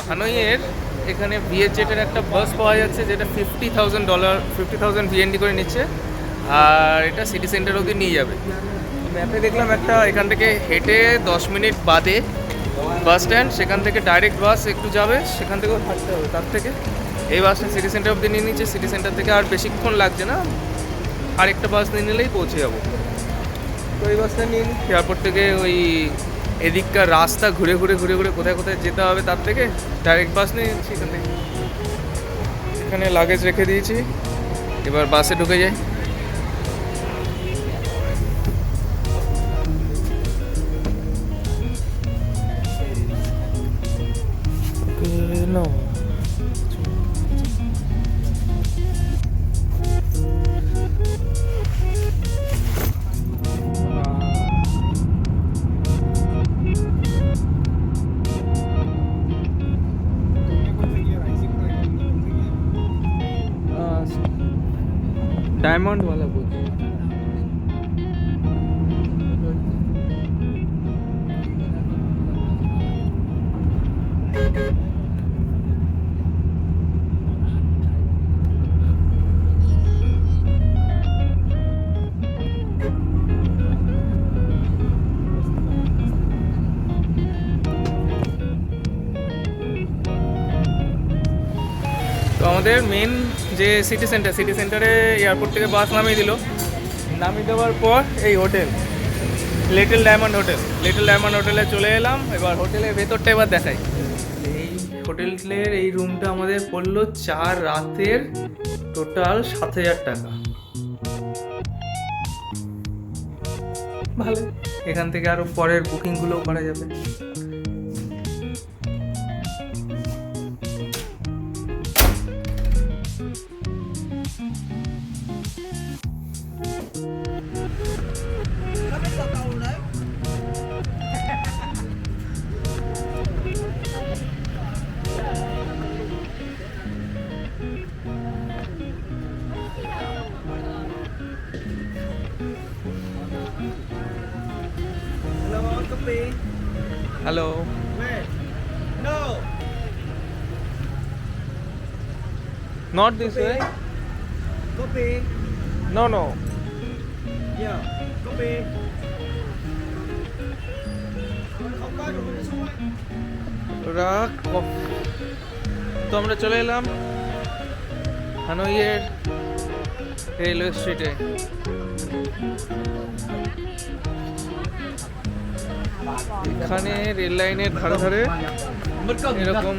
হানয়ের এখানে ভিএজেটের একটা বাস পাওয়া যাচ্ছে যেটা $50,000 50,000 ভিএনডি করে নিচ্ছে, আর এটা সিটি সেন্টার অবধি নিয়ে যাবে। ম্যাপে দেখলাম একটা এখান থেকে হেঁটে 10 মিনিট বাদে বাস স্ট্যান্ড, সেখান থেকে ডাইরেক্ট বাস একটু যাবে, সেখান থেকেও হাঁটতে হবে। তার থেকে এই বাসটা সিটি সেন্টার অবধি নিয়ে নিচ্ছে, সিটি সেন্টার থেকে আর বেশিক্ষণ লাগছে না, আরেকটা বাস নিয়ে নিলেই পৌঁছে যাবো। তো এই বাসটা নিন, এয়ারপোর্ট থেকে ওই এদিককার রাস্তা ঘুরে ঘুরে ঘুরে ঘুরে কোথায় কোথায় যেতে হবে, তার থেকে ডাইরেক্ট বাস নিয়ে নিচ্ছি এখান থেকে। এখানে লাগেজ রেখে দিয়েছি, এবার বাসে ঢুকে যাই। No. डायमंड वाला कुछ তো আমাদের মেন যে সিটি সেন্টারে এয়ারপোর্ট থেকে বাস নামিয়ে দিল। নামিয়ে দেওয়ার পর এই হোটেল লিটল ডায়মন্ড হোটেলে চলে এলাম। এবার হোটেলের ভেতরটা এবার দেখাই। এই হোটেলের এই রুমটা আমাদের পড়লো 4 রাতের টোটাল 7,000 টাকা। ভালো, এখান থেকে আরো পরের বুকিংগুলোও করা যাবে। Hello. Where? No. Not this way. Copy. No. Yeah. Copy. Không có rồi nó xuống. রাখ। তো আমরা চলে এলাম হানয়ের রেলওয়ে স্ট্রিটে। এখানে রেল লাইনের ধারে ধারে এরকম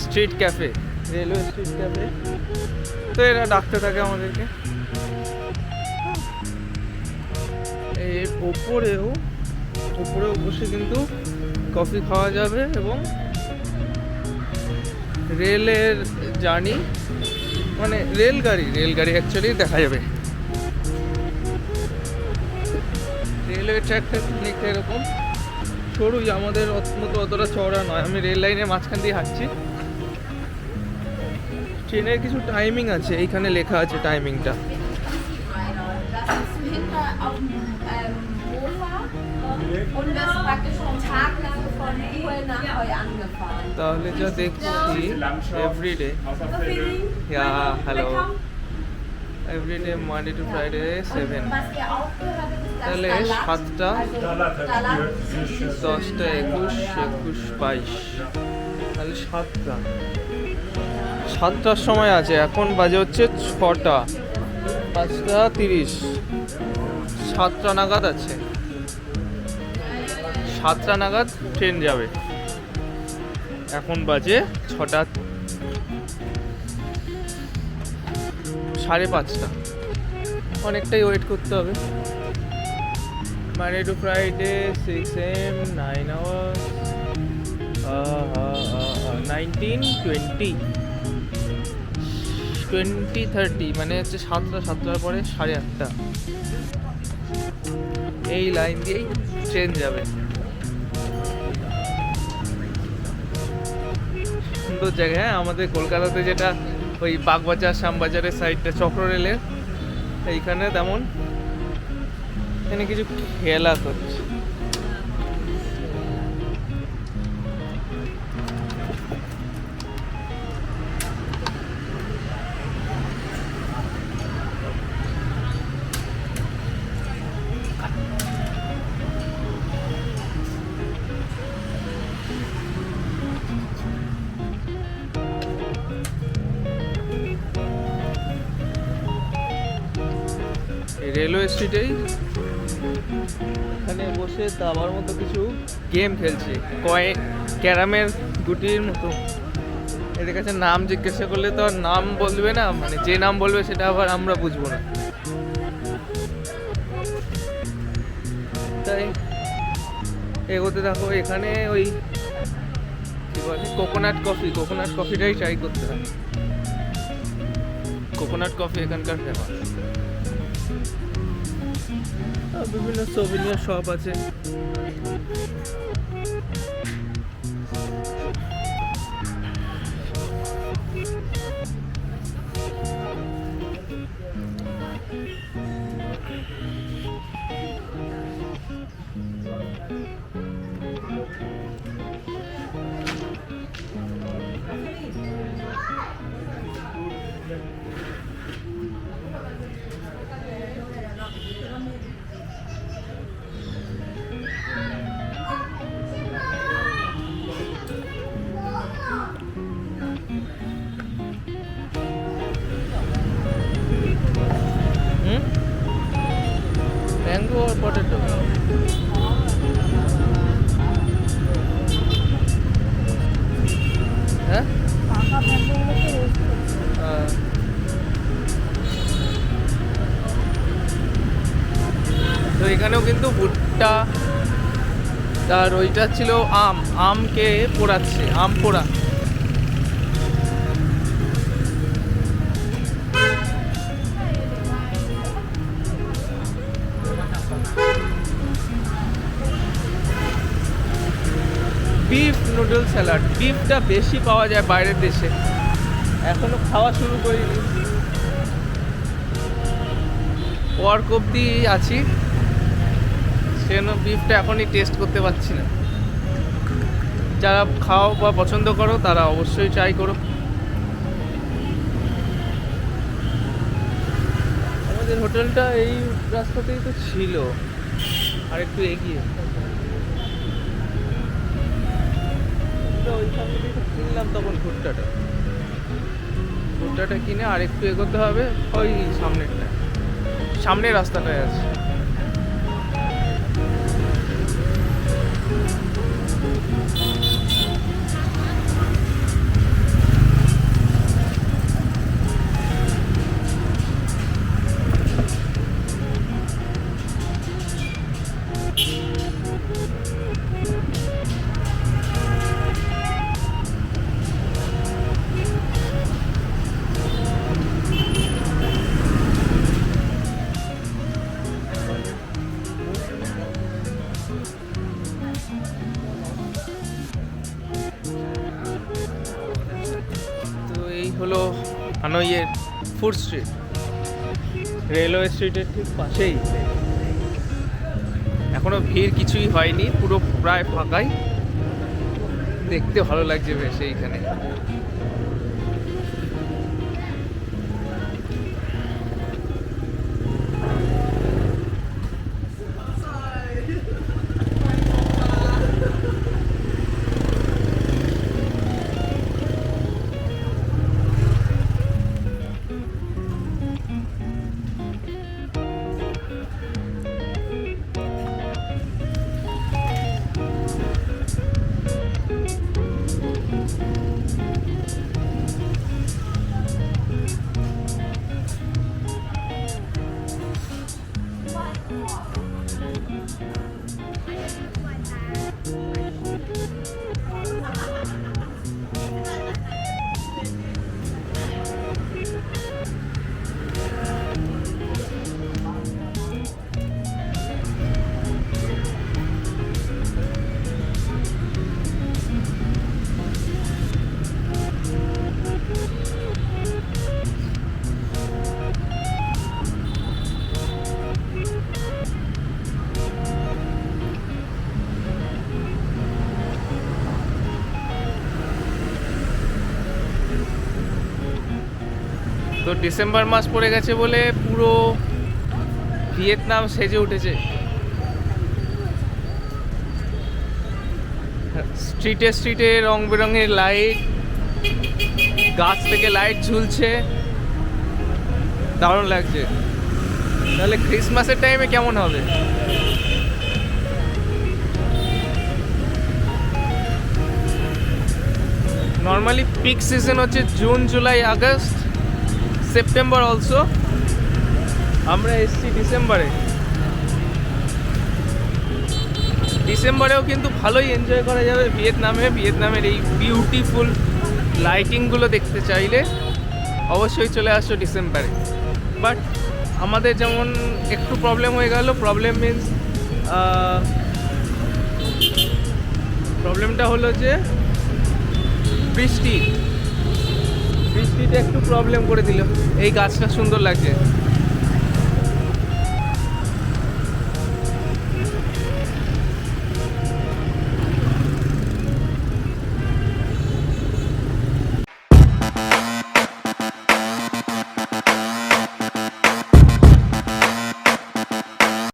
street cafe, railway street cafe. তো এরা ডাকতে থাকে আমাদেরকে। এর ওপরেও বসে কিন্তু কফি খাওয়া যাবে এবং রেলের জার্নি, মানে রেলগাড়ি অ্যাকচুয়ালি দেখা যাবে। রেলওয়ে ট্র্যাকটা দেখতে এরকম সরুই, আমাদের মতো অতটা চওড়া নয়। আমি রেল লাইনের মাঝখান দিয়ে হাঁটছি। ট্রেনের কিছু টাইমিং আছে, এইখানে লেখা আছে টাইমিংটা। তাহলে যা দেখছি everyday, hello, everyday Monday to Friday 7, তাহলে 7টা 10টা 21 22, তাহলে 7টার সময় আছে। এখন বাজে হচ্ছে 6টা 5:30, 7টা নাগাদ আছে। 7টা নাগাদ ট্রেন যাবে। এখন বাজে 6টা 5:30। অনেকটাই ওয়েট করতে হবে। Monday to Friday 6 AM 9 hours 19 20 30, মানে হচ্ছে 7টার পরে 8:30। এই লাইন দিয়েই ট্রেন যাবে। সুন্দর জায়গা। হ্যাঁ, আমাদের কলকাতাতে যেটা ওই বাগবাজার শ্যামবাজারের সাইডটা চক্র রেলের, এইখানে তেমন এখানে কিছু খেলা করছে। রেলওয়ে স্ট্রিটেই এখানে বসে দাবার মতো কিছু গেম খেলছে, কয়েন ক্যারামের গুটির মতো। এদের কাছে নাম জিজ্ঞাসা করলে তো আর নাম বলবে না, মানে যে নাম বলবে সেটা আবার আমরা বুঝবো না, তাই এগোতে থাকো। এখানে ওই কি বলে কোকোনাট কফিটাই ট্রাই করতে হয়। কোকোনাট কফি এখানকার ফেমাস। বিভিন্ন সোভিনিয়ার শপ আছে। ম্যাঙ্গো আর পটেটো। হ্যাঁ তো এখানেও কিন্তু ভুট্টা, আর ওইটা ছিল আমকে পোড়াচ্ছে, আম পোড়া। বিফ নুডল স্যালাড, বিফটা বেশি পাওয়া যায় বাইরের দেশে, এখনো খাওয়া শুরু করিনি। পর্ক অব্দি আছি, সেজন্য বিফটা এখনই টেস্ট করতে পারছি না। যারা খাও বা পছন্দ করো তারা অবশ্যই ট্রাই করো। আমাদের হোটেলটা এই রাস্তাতেই তো ছিল, আর একটু এগিয়ে। ওইখান থেকে কিনলাম তখন ভুট্টাটা কিনে আর একটু এগোতে হবে, ওই সামনের রাস্তাটায় আছে। হলো হানয়ের ফুড স্ট্রিট, রেলওয়ে স্ট্রিটের ঠিক পাশেই। এখনো ভিড় কিছুই হয়নি, পুরো প্রায় ফাঁকাই, দেখতে ভালো লাগছে বেশ এইখানে। তো ডিসেম্বর মাস পড়ে গেছে বলে পুরো ভিয়েতনাম সেজে উঠেছে। স্ট্রিটে স্ট্রিটে রং বেরঙের লাইট, গাছ থেকে লাইট ঝুলছে, দারুণ লাগছে। তাহলে ক্রিসমাসের টাইমে কেমন হবে? নর্মালি পিক সিজন হচ্ছে June, July, August, September also. আমরা এসছি ডিসেম্বরে। ডিসেম্বরেও কিন্তু ভালোই এনজয় করা যাবে ভিয়েতনামের এই বিউটিফুল লাইটিংগুলো দেখতে চাইলে অবশ্যই চলে আসো ডিসেম্বরে। বাট আমাদের যেমন একটু প্রবলেম হয়ে গেল, প্রবলেমটা হলো যে বৃষ্টিটা একটু প্রবলেম করে দিল। এই গাছটা সুন্দর লাগছে।